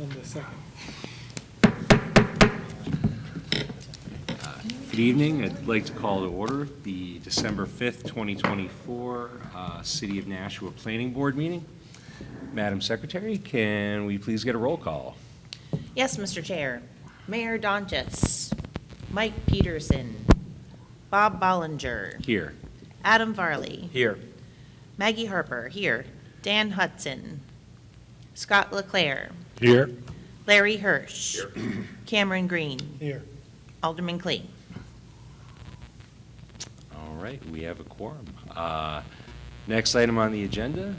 And the second. Good evening. I'd like to call to order the December 5th, 2024 City of Nashua Planning Board meeting. Madam Secretary, can we please get a roll call? Yes, Mr. Chair. Mayor Donchis, Mike Peterson, Bob Bollinger, Here. Adam Varley, Here. Maggie Harper, here, Dan Hudson, Scott Leclaire, Here. Larry Hirsch, Cameron Green, Here. Alderman Clee. All right, we have a quorum. Next item on the agenda,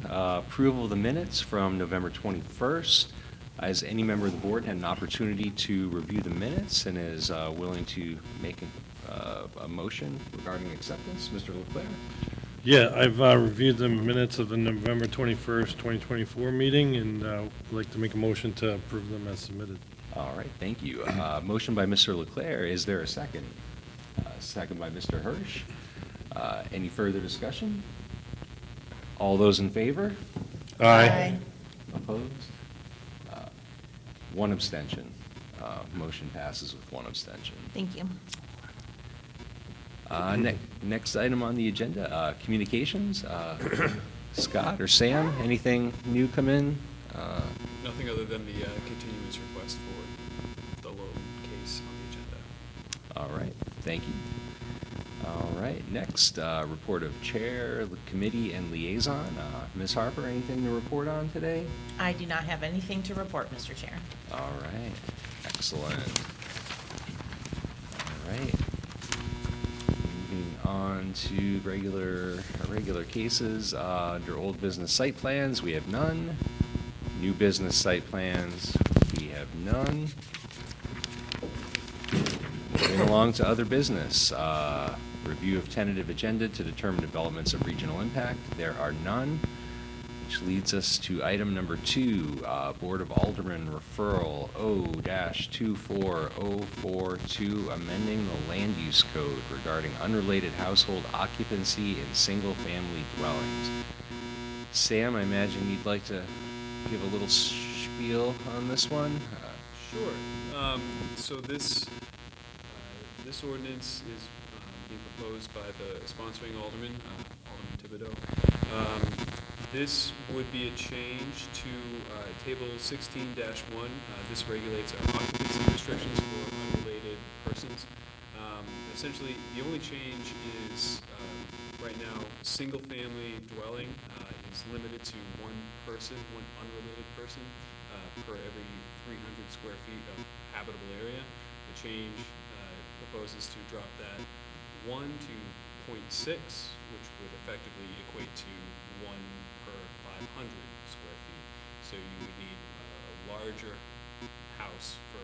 approval of the minutes from November 21st. Has any member of the board had an opportunity to review the minutes and is willing to make a motion regarding acceptance? Mr. Leclaire? Yeah, I've reviewed the minutes of the November 21st, 2024 meeting, and would like to make a motion to approve them as submitted. All right, thank you. Motion by Mr. Leclaire. Is there a second? Second by Mr. Hirsch. Any further discussion? All those in favor? Opposed? One abstention. Motion passes with one abstention. Thank you. Next item on the agenda, communications. Scott or Sam, anything new come in? Nothing other than the continuance request for the loan case on the agenda. All right, thank you. All right, next, report of chair, committee, and liaison. Ms. Harper, anything to report on today? I do not have anything to report, Mr. Chair. All right, excellent. All right. Moving on to regular cases. Under old business site plans, we have none. New business site plans, we have none. Moving along to other business. Review of tentative agenda to determine developments of regional impact. There are none, which leads us to item number 2, Board of Aldermen referral O-24042, amending the land use code regarding unrelated household occupancy in single-family dwellings. Sam, I imagine you'd like to give a little spiel on this one? Sure. So this ordinance is being proposed by the sponsoring alderman, Alderman Thibodeau. This would be a change to Table 16-1. This regulates our occupancy restrictions for unrelated persons. Essentially, the only change is right now, single-family dwelling is limited to one person, one unrelated person per every 300 square feet of habitable area. The change proposes to drop that 1 to 0.6, which would effectively equate to 1 per 500 square feet. So you would need a larger house for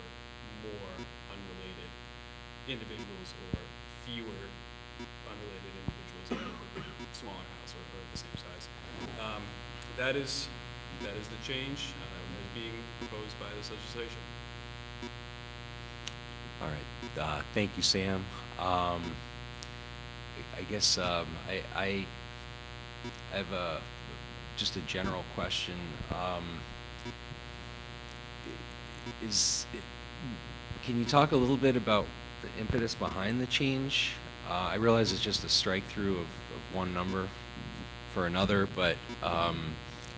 more unrelated individuals or fewer unrelated individuals in a smaller house or the same size. That is the change that is being proposed by this legislation. All right, thank you, Sam. I guess I have just a general question. Can you talk a little bit about the impetus behind the change? I realize it's just a strike through of one number for another, but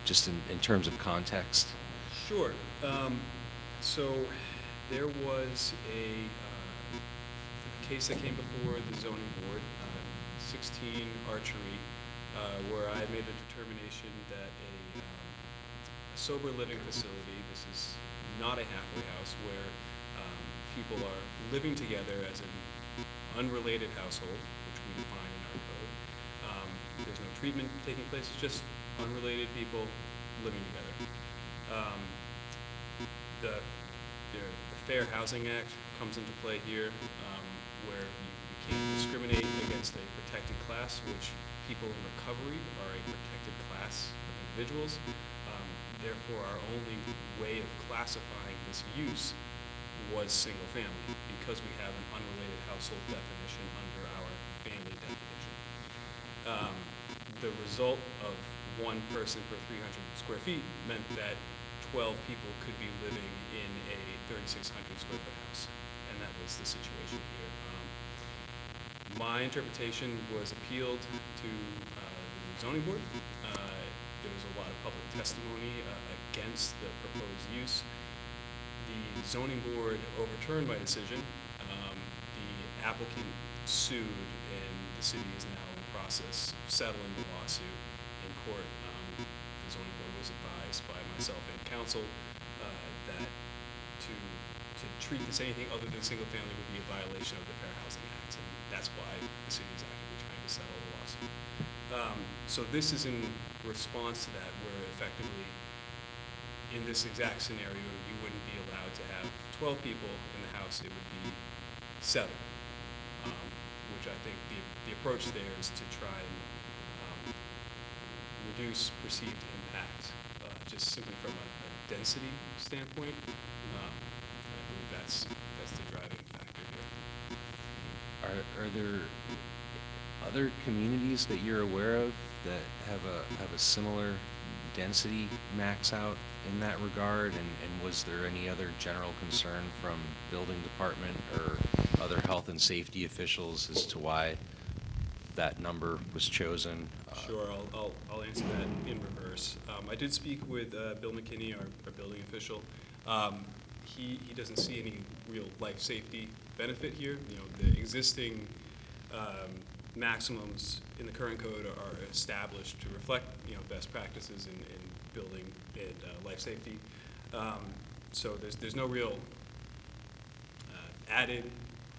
just in terms of context. Sure. So there was a case that came before the zoning board, 16 Archery, where I made a determination that a sober living facility, this is not a halfway house where people are living together as an unrelated household, which we define in our code. There's no treatment taking place, it's just unrelated people living together. The Fair Housing Act comes into play here, where you can't discriminate against a protected class, which people in recovery are a protected class of individuals. Therefore, our only way of classifying this use was single family, because we have an unrelated household definition under our family definition. The result of one person per 300 square feet meant that 12 people could be living in a 3,600 square foot house, and that was the situation here. My interpretation was appealed to the zoning board. There was a lot of public testimony against the proposed use. The zoning board overturned my decision. The applicant sued, and the city is now in the process of settling the lawsuit in court. The zoning board was advised by myself and council that to treat this anything other than single family would be a violation of the Fair Housing Act, and that's why the city is actively trying to settle the lawsuit. So this is in response to that, where effectively, in this exact scenario, you wouldn't be allowed to have 12 people in the house, it would be 7, which I think the approach there is to try and reduce perceived impact, just simply from a density standpoint. I believe that's the driving factor here. Are there other communities that you're aware of that have a similar density max out in that regard? And was there any other general concern from building department or other health and safety officials as to why that number was chosen? Sure, I'll answer that in reverse. I did speak with Bill McKinney, our building official. He doesn't see any real life safety benefit here. You know, the existing maximums in the current code are established to reflect, you know, best practices in building and life safety. So there's no real added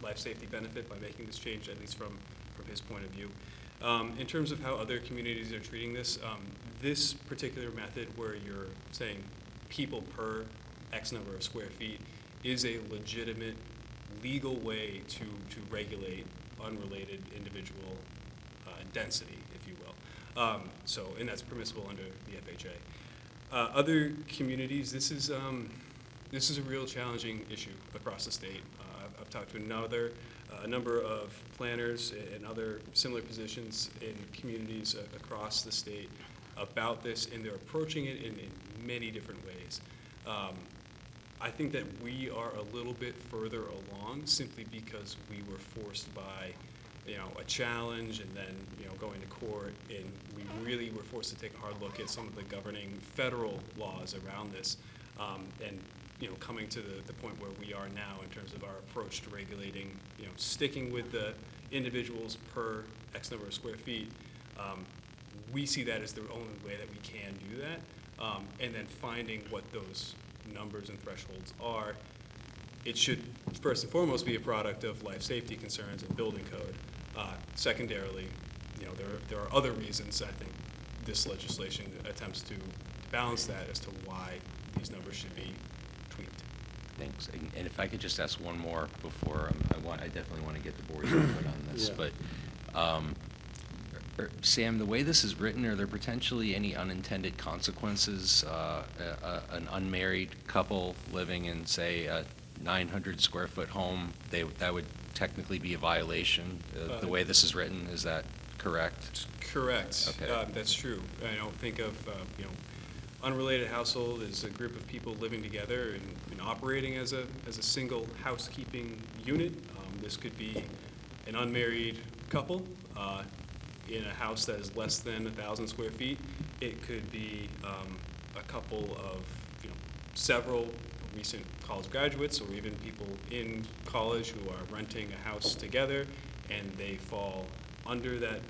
life safety benefit by making this change, at least from his point of view. In terms of how other communities are treating this, this particular method where you're saying people per X number of square feet is a legitimate legal way to regulate unrelated individual density, if you will. And that's permissible under the FHA. Other communities, this is a real challenging issue across the state. I've talked to a number of planners and other similar positions in communities across the state about this, and they're approaching it in many different ways. I think that we are a little bit further along simply because we were forced by, you know, a challenge and then, you know, going to court, and we really were forced to take a hard look at some of the governing federal laws around this, and, you know, coming to the point where we are now in terms of our approach to regulating, you know, sticking with the individuals per X number of square feet. We see that as the only way that we can do that, and then finding what those numbers and thresholds are. It should first and foremost be a product of life safety concerns and building code. Secondarily, you know, there are other reasons I think this legislation attempts to balance that as to why these numbers should be tweaked. Thanks. And if I could just ask one more before, I definitely want to get the board's input on this. Yeah. But Sam, the way this is written, are there potentially any unintended consequences? An unmarried couple living in, say, a 900 square foot home, that would technically be a violation, the way this is written, is that correct? Correct. Okay. That's true. I don't think of, you know, unrelated household as a group of people living together and operating as a single housekeeping unit. This could be an unmarried couple in a house that is less than 1,000 square feet. It could be a couple of, you know, several recent college graduates, or even people in college who are renting a house together, and they fall under that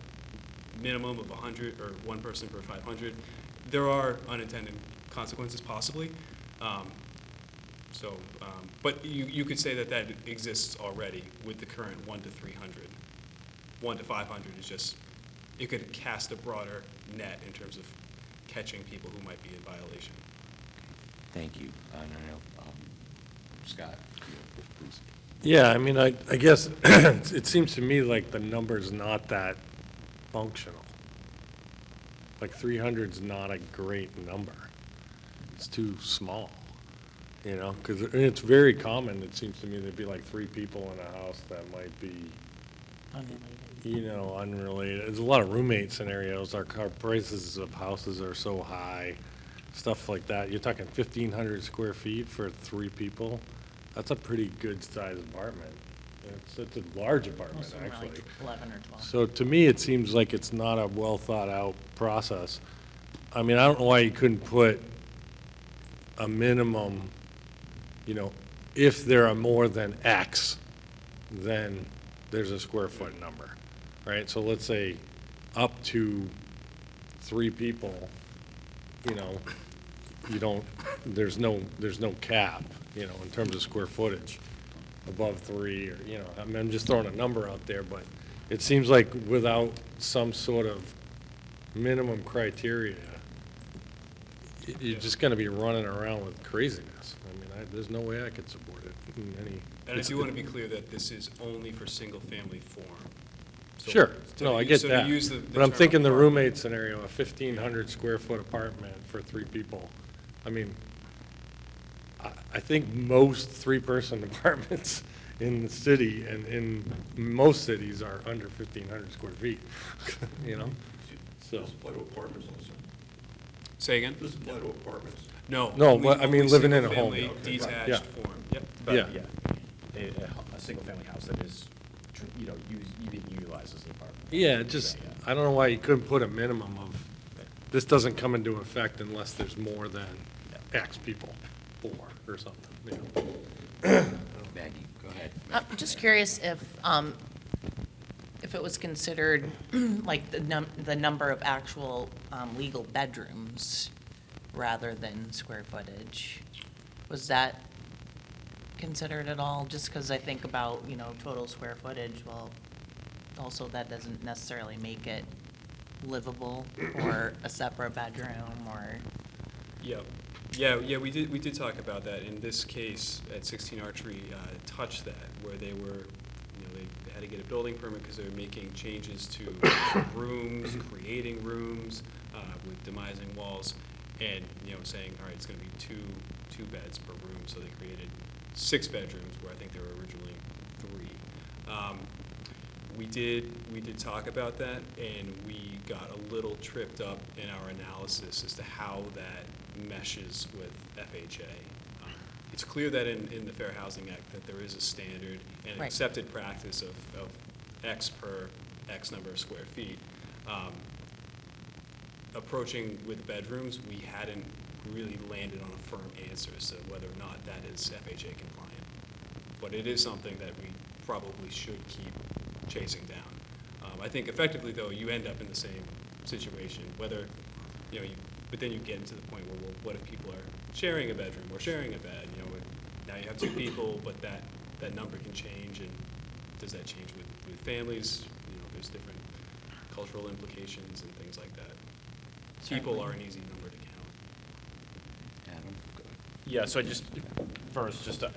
minimum of 100, or one person per 500. There are unintended consequences possibly. But you could say that exists already with the current 1 to 300. 1 to 500 is just, it could cast a broader net in terms of catching people who might be in violation. Thank you. Scott, please. Yeah, I mean, I guess it seems to me like the number's not that functional. Like 300's not a great number. It's too small, you know, because it's very common, it seems to me, there'd be like 3 people in a house that might be, you know, unrelated. There's a lot of roommate scenarios. Our prices of houses are so high. stuff like that, you're talking 1,500 square feet for 3 people. That's a pretty good sized apartment. It's a large apartment, Most of them are actually. like 11 or 12. So to me, it seems like it's not a well-thought-out process. I mean, I don't know why you couldn't put a minimum, you know, if there are more than X, then there's a square foot number, right? So let's say up to 3 people, you know, you don't, there's no cap, you know, in terms of square footage above 3, or, you know, I mean, I'm just throwing a number out there, but it seems like without some sort of minimum criteria, you're just gonna be running around with craziness. I mean, there's no way I could support it in any. And I do want to be clear that this is only for single-family form. So- Sure, so no, to I use- get so to that. use the But I'm term thinking the apartment- roommate scenario, a 1,500 square foot apartment for 3 people. I mean, I think most 3-person apartments in the city and in most cities are under 1,500 square feet, you know? So, Does apply to apartments also? Say again? Does apply to apartments? No. No, only- but I mean only living in a home. single-family Okay, right. detached Yeah. form, yep. But, Yeah. a single-family house that is, being utilized as an apartment. yeah, just, I don't know why you couldn't put a minimum of, this doesn't come into effect unless there's more than X people, 4 or something, you know? Maggie, go ahead. I'm just curious if it was considered, like, the number of actual legal bedrooms rather than square footage. Was that considered at all? Just because I think about, you know, total square footage, well, also that doesn't necessarily make it livable or a separate bedroom or, Yep. Yeah, we did talk about that. In this case, at 16 Archery, touched that, where they were, you know, they had to get a building permit because they were making changes to rooms, creating rooms, with demising walls, and, you know, saying, all right, it's gonna be two beds per room, so they created 6 bedrooms, where I think there were originally 3. We did talk about that, and we got a little tripped up in our analysis as to how that meshes with FHA. It's clear that in the Fair Housing Act that there is a standard and an Right. accepted practice of X per X number of square feet. Approaching with bedrooms, we hadn't really landed on a firm answer as to whether or not that is FHA compliant. But it is something that we probably should keep chasing down. I think effectively, though, you end up in the same situation, whether, you know, but then you get into the point where, well, what if people are sharing a bedroom or sharing a bed? You know, now you have 2 people, but that number can change, and does that change with families? You know, there's different cultural implications and things like that. People Certainly. are an easy number to count. Adam? Yeah, so first, just a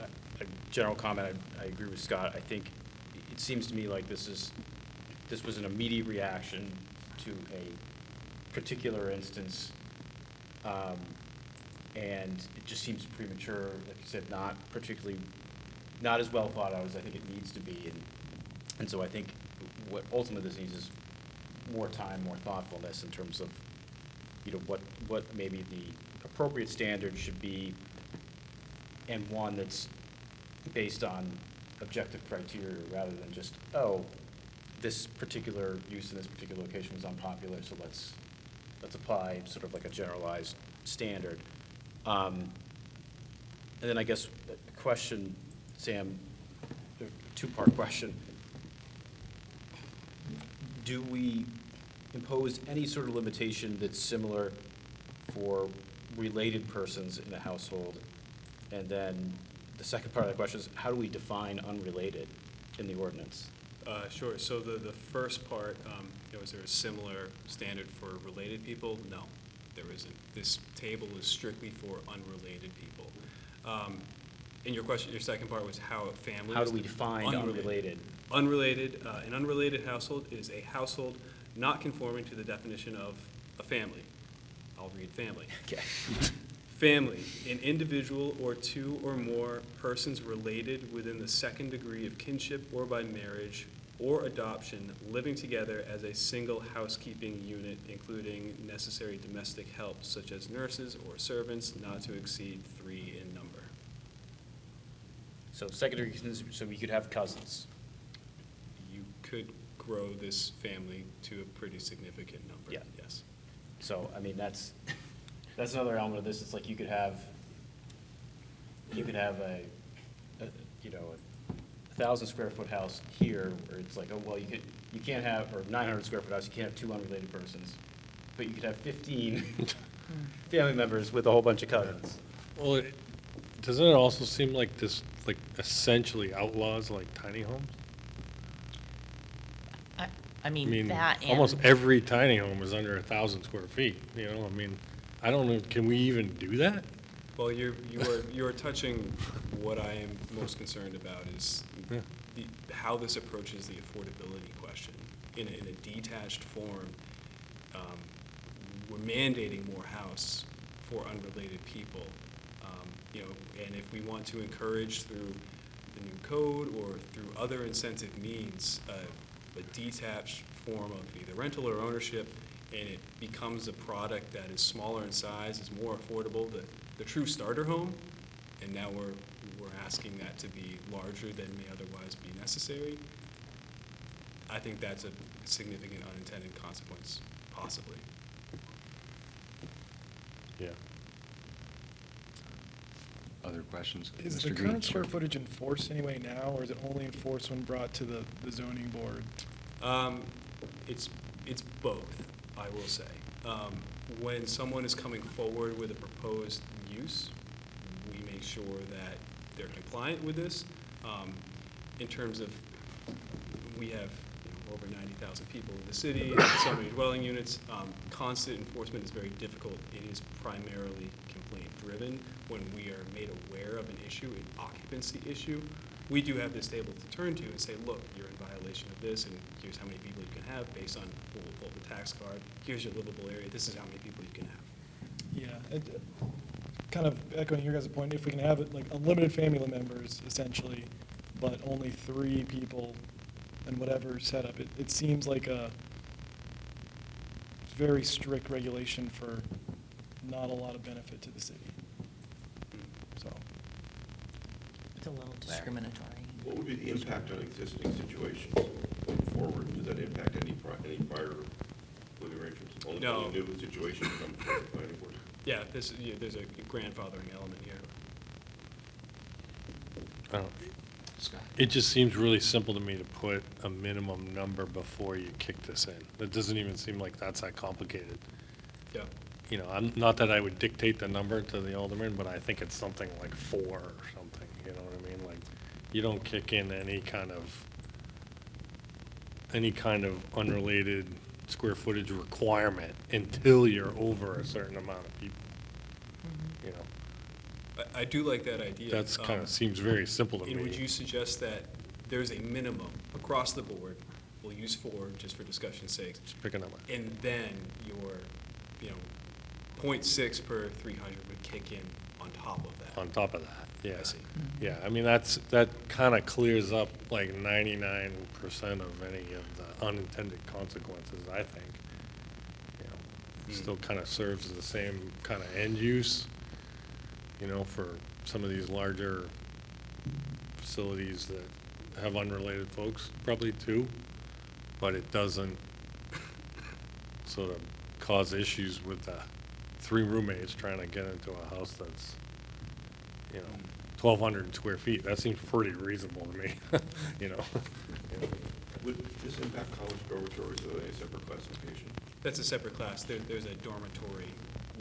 general comment, I agree with Scott. I think it seems to me like this was an immediate reaction to a particular instance, and it just seems premature, like you said, not as well thought out as I think it needs to be, and so I think what ultimately this needs is more time, more thoughtfulness in terms of, you know, what maybe the appropriate standard should be, and one that's based on objective criteria rather than just, oh, this particular use in this particular location was unpopular, so let's apply sort of like a generalized standard. And then I guess a question, Sam, a 2-part question. Do we impose any sort of limitation that's similar for related persons in a household? And then the second part of the question is, how do we define unrelated in the ordinance? Sure. So the first part, you know, is there a similar standard for related people? No, there isn't. This table is strictly for unrelated people. And your second part was how families. How do we define unrelated? Unrelated, an unrelated household is a household not conforming to the definition of a family. I'll read family. Okay. Family, an individual or 2 or more persons related within the 2nd degree of kinship or by marriage or adoption living together as a single housekeeping unit, including necessary domestic help such as nurses or servants, not to exceed 3 in number. So secondary, so we could have cousins. You could grow this family to a pretty significant number, Yeah. yes. So, I mean, that's another element of this. It's like you could have a you know, a 1,000 square foot house here, where it's like, oh, well, you can't have, or 900 square foot house, you can't have 2 unrelated persons, but you could have 15 family members with a whole bunch of cousins. Well, doesn't it also seem like this, like essentially outlaws like tiny homes? I I mean, mean, that and. almost every tiny home is under 1,000 square feet, you know, I mean, I don't know, can we even do that? Well, you are touching what I am most concerned about is Yeah. how this approaches the affordability question. In a detached form, we're mandating more house for unrelated people. You know, and if we want to encourage through the new code or through other incentive means, a detached form of either rental or ownership, and it becomes a product that is smaller in size, is more affordable, the true starter home, and now we're asking that to be larger than may otherwise be necessary. I think that's a significant unintended consequence, possibly. Yeah. Other questions? Is Mr. the Green? current square footage enforced anyway now, or is it only enforced when brought to the zoning board? It's both, I will say. When someone is coming forward with a proposed use, we make sure that they're compliant with this. In terms of, we have over 90,000 people in the city, so many dwelling units. Constant enforcement is very difficult. It is primarily complaint-driven. When we are made aware of an issue, an occupancy issue, we do have this table to turn to and say, look, you're in violation of this, and here's how many people you can have based on, we'll pull up the tax card, here's your livable area, this is how many people you can have. Yeah, kind of echoing your guys' point, if we can have it like unlimited family members essentially, but only 3 people and whatever setup, it seems like a very strict regulation for not a lot of benefit to the city. So, It's a little discriminatory. What would be the impact on existing situations going forward? Does that impact any prior living arrangements? No. Only new situations come before the planning board? Yeah, there's a grandfathering element here. I don't, Scott? it just seems really simple to me to put a minimum number before you kick this in. It doesn't even seem like that's that complicated. Yeah. You know, not that I would dictate the number to the alderman, but I think it's something like 4 or something, you know what I mean? Like, you don't kick in any kind of unrelated square footage requirement until you're over a certain amount of people, you know? I do like that idea. That's kind of seems very simple to me. And would you suggest that there's a minimum across the board, we'll use 4 just for discussion's sake, Just pick a number. and then your, 0.6 per 300 would kick in on top of that? On top of that, yeah. I see. Yeah, I mean, that kind of clears up like 99% of any of the unintended consequences, I think. You know, Hmm. still kind of serves the same kind of end use, you know, for some of these larger facilities that have unrelated folks, probably too, but it doesn't sort of cause issues with the 3 roommates trying to get into a house that's, 1,200 square feet. That seems pretty reasonable to me, you know? Would this impact college dormitories or a separate classification? That's a separate class. There's a dormitory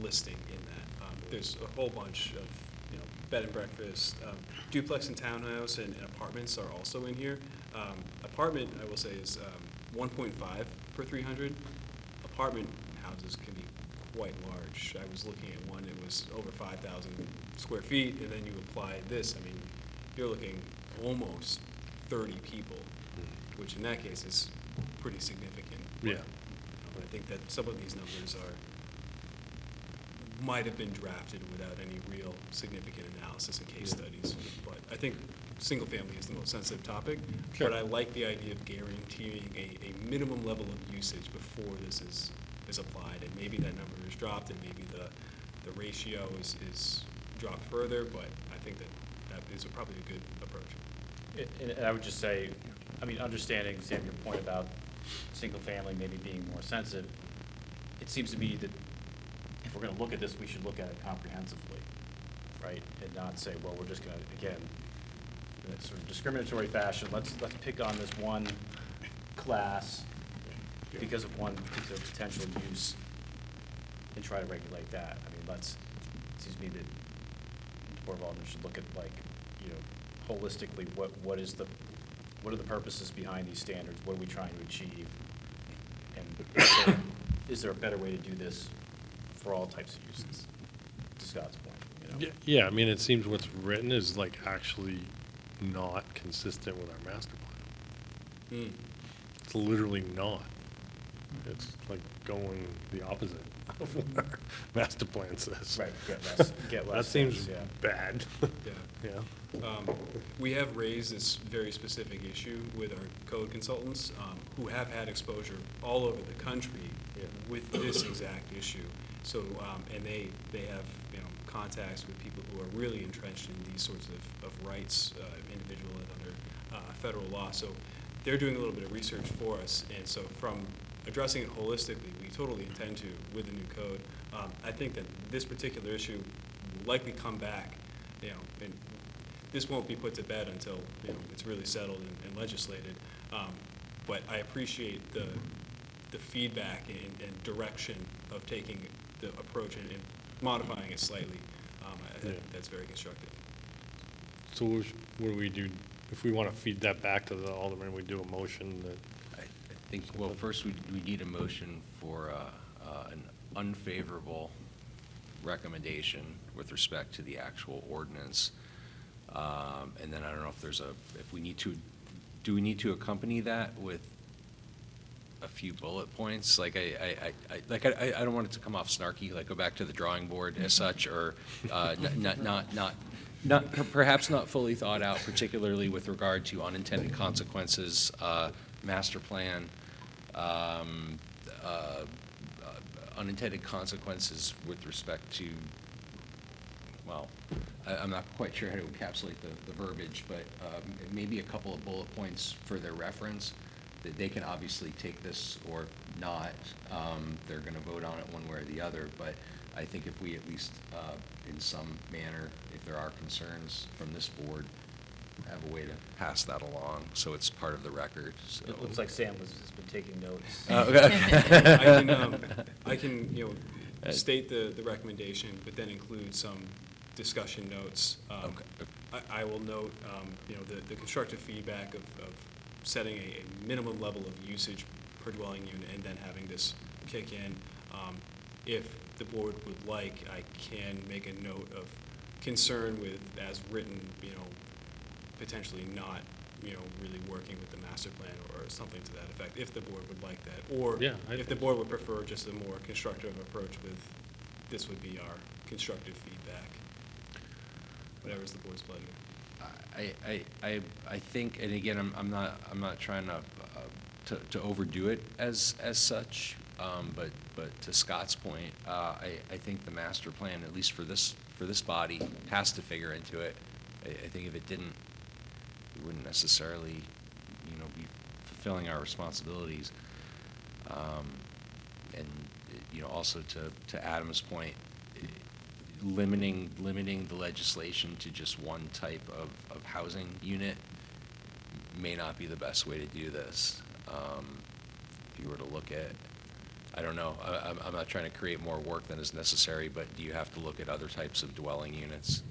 listing in that. There's a whole bunch of, bed and breakfast, duplex and townhouse and apartments are also in here. Apartment, I will say, is 1.5 per 300. Apartment houses can be quite large. I was looking at one, it was over 5,000 square feet, and then you apply this, I mean, you're looking almost 30 people, which in that case is pretty significant. Yeah. But I think that some of these numbers might have been drafted without any real significant analysis and case studies. But I think single family is the most sensitive topic. Sure. But I like the idea of guaranteeing a minimum level of usage before this is applied. And maybe that number is dropped, and maybe the ratio is dropped further, but I think that is probably a good approach. And I would just say, I mean, understanding, Sam, your point about single family maybe being more sensitive, it seems to me that if we're gonna look at this, we should look at it comprehensively, right? And not say, well, we're just gonna, again, in a sort of discriminatory fashion, let's pick on this one class because of one particular potential use and try to regulate that. I mean, it seems to me that the Board of Aldermen should look at, like, you know, holistically, what are the purposes behind these standards? What are we trying to achieve? And is there a better way to do this for all types of uses? To Scott's point, you know? Yeah, I mean, it seems what's written is like actually not consistent with our master plan. It's literally not. It's like going the opposite of what our master plan says. Right, get less. That seems things, yeah. bad. Yeah. Yeah. We have raised this very specific issue with our code consultants, who have had exposure all over the country with this exact issue. So, and they have, you know, contacts with people who are really entrenched in these sorts of rights, individual and under federal law. So they're doing a little bit of research for us, and so from addressing it holistically, we totally intend to with the new code. I think that this particular issue will likely come back, you know, and this won't be put to bed until, you know, it's really settled and legislated. But I appreciate the feedback and direction of taking the approach and modifying it slightly. I think that's very constructive. So what do we do? If we want to feed that back to the alderman, we do a motion that, I think, well, first we need a motion for an unfavorable recommendation with respect to the actual ordinance. And then I don't know if if we need to, do we need to accompany that with a few bullet points? Like I don't want it to come off snarky, like go back to the drawing board as such, or perhaps not fully thought out, particularly with regard to unintended consequences, master plan, unintended consequences with respect to, well, I'm not quite sure how to encapsulate the verbiage, but maybe a couple of bullet points for their reference, that they can obviously take this or not. They're going to vote on it one way or the other, but I think if we at least, in some manner, if there are concerns from this board, have a way to pass that along, so it's part of the record. So. It looks like Sam has been taking notes. I can, you know, state the recommendation, but then include some discussion notes. Okay. I will note, you know, the constructive feedback of setting a minimum level of usage per dwelling unit and then having this kick in. If the board would like, I can make a note of concern with, as written, you know, potentially not, you know, really working with the master plan or something to that effect, if the board would like that. Or Yeah, if the board would prefer just a more constructive approach with, this would be our constructive feedback. Whatever's the board's pleasure. I think, and again, I'm not trying to overdo it as such, but to Scott's point, I think the master plan, at least for this body, has to figure into it. I think if it didn't, we wouldn't necessarily, you know, be fulfilling our responsibilities. And you know, also to Adam's point, limiting the legislation to just one type of housing unit may not be the best way to do this. If you were to look at, I don't know, I'm not trying to create more work than is necessary, but do you have to look at other types of dwelling units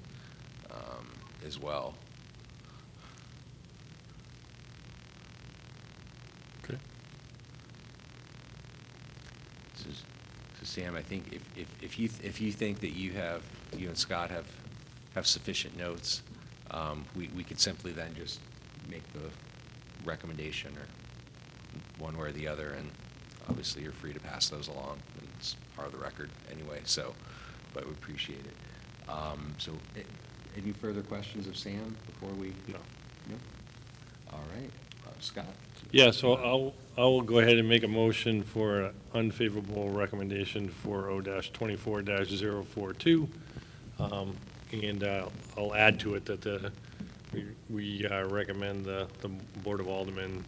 as well? okay. So Sam, I think if you think that you and Scott have sufficient notes, we could simply then just make the recommendation or one way or the other, and obviously you're free to pass those along. And it's part of the record anyway, so, but we appreciate it. So any further questions of Sam before we? No. No? All right, Scott? Yeah, so I will go ahead and make a motion for an unfavorable recommendation for O-24-042. And I'll add to it that we recommend the Board of Aldermen,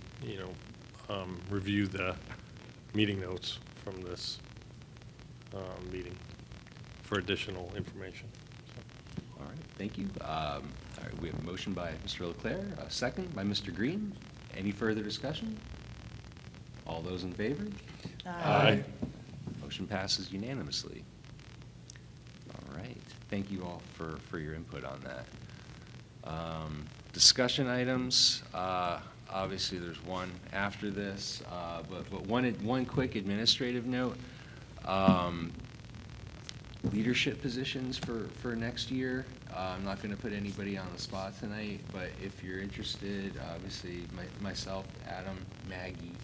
review the meeting notes from this meeting for additional information. All right, thank you. All right, we have a motion by Mr. Leclerc, a second by Mr. Green. Any further discussion? All those in favor? Aye. Motion passes unanimously. All right, thank you all for your input on that. Discussion items, obviously there's one after this, but one quick administrative note. Leadership positions for next year. I'm not going to put anybody on the spot tonight, but if you're interested, obviously myself, Adam, Maggie,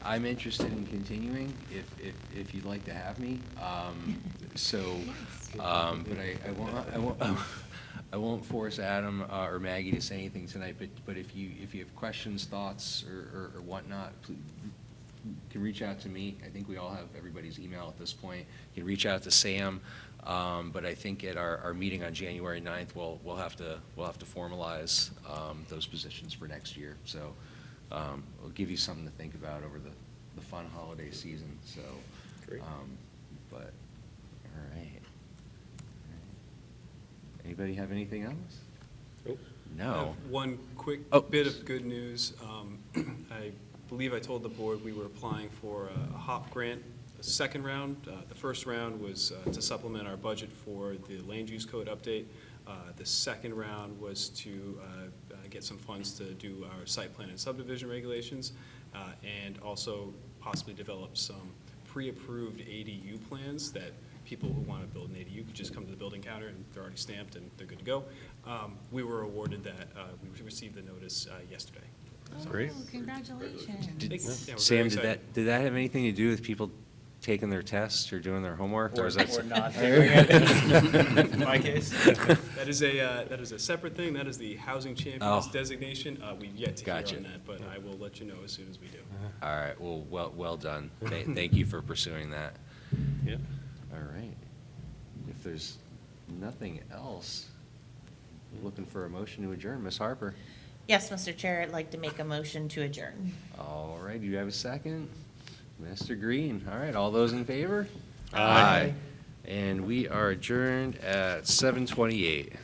I'm interested in continuing if you'd like to have me. But I won't force Adam or Maggie to say anything tonight. But if you have questions, thoughts, or whatnot, please, you can reach out to me. I think we all have everybody's email at this point. You can reach out to Sam, but I think at our meeting on January 9th, we'll have to formalize those positions for next year. So we'll give you something to think about over the fun holiday season. So, Great. But all right. Anybody have anything else? Nope. I No. have one quick Oh. bit of good news. I believe I told the board we were applying for a HOP grant, a second round. The first round was to supplement our budget for the land use code update. The second round was to get some funds to do our site plan and subdivision regulations, and also possibly develop some pre-approved ADU plans that people who want to build an ADU could just come to the building counter and they're already stamped and they're good to go. We were awarded that. We received the notice yesterday. Great. Oh, congratulations. Yeah, we're very Sam, excited. did that have anything to do with people taking their tests or doing their homework, or is that Or not doing it, in my case. That is a separate thing. That is the Housing Champions Oh. designation. We've yet to Gotcha. hear on that, but I will let you know as soon as we do. All right, well done. Thank you for pursuing that. Yeah. All right. If there's nothing else, looking for a motion to adjourn. Ms. Harper? Yes, Mr. Chair, I'd like to make a motion to adjourn. All right, do you have a second? Mr. Green, all right, all those in favor? Aye. And we are adjourned at 7:28.